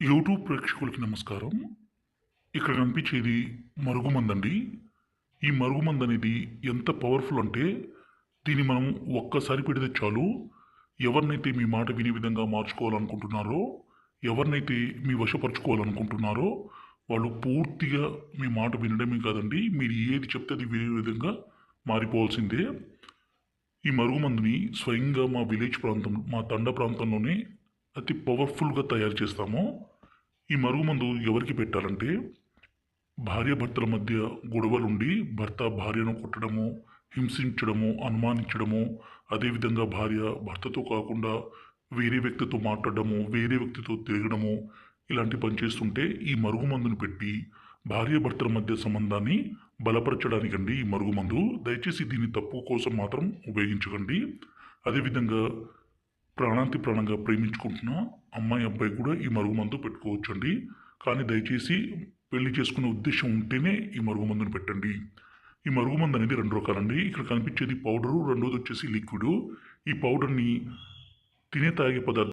YouTube ప్రేక్షకులకి నమస్కారం. ఇక్కడ కనిపించేది మరుగుమందండి. ఈ మరుగుమందు అనేది ఎంత పవర్ఫుల్ అంటే దీన్ని మనం ఒక్కసారి పెడితే చాలు. ఎవరినైతే మీ మాట వినే విధంగా మార్చుకోవాలనుకుంటున్నారో, ఎవరినైతే మీ వశపరుచుకోవాలనుకుంటున్నారో వాళ్ళు పూర్తిగా మీ మాట వినడమే కాదండి, మీరు ఏది చెప్తే అది వినే విధంగా మారిపోవాల్సిందే. ఈ మరుగుమందుని స్వయంగా మా విలేజ్ ప్రాంతం, మా తండ ప్రాంతంలోనే అతి పవర్ఫుల్గా తయారు చేస్తాము. ఈ మరుగుమందు ఎవరికి పెట్టాలంటే, భార్యాభర్తల మధ్య గొడవలుండి భర్త భార్యను కొట్టడము, హింసించడము, అనుమానించడము, అదేవిధంగా భార్య భర్తతో కాకుండా వేరే వ్యక్తితో మాట్లాడడము, వేరే వ్యక్తితో తిరగడము, ఇలాంటి పని చేస్తుంటే ఈ మరుగుమందుని పెట్టి భార్యాభర్తల మధ్య సంబంధాన్ని బలపరచడానికండి ఈ మరుగుమందు. దయచేసి దీన్ని తప్పు కోసం మాత్రం ఉపయోగించకండి. అదేవిధంగా ప్రాణాంతి ప్రాణంగా ప్రేమించుకుంటున్న అమ్మాయి అబ్బాయి కూడా ఈ మరుగుమందు పెట్టుకోవచ్చండి. కానీ దయచేసి పెళ్లి చేసుకునే ఉద్దేశం ఉంటేనే ఈ మరుగుమందుని పెట్టండి. ఈ మరుగుమందు అనేది రెండు రకాలండి. ఇక్కడ కనిపించేది పౌడరు, రెండోది వచ్చేసి లిక్విడ్. ఈ పౌడర్ని తినే తాగే పదార్థం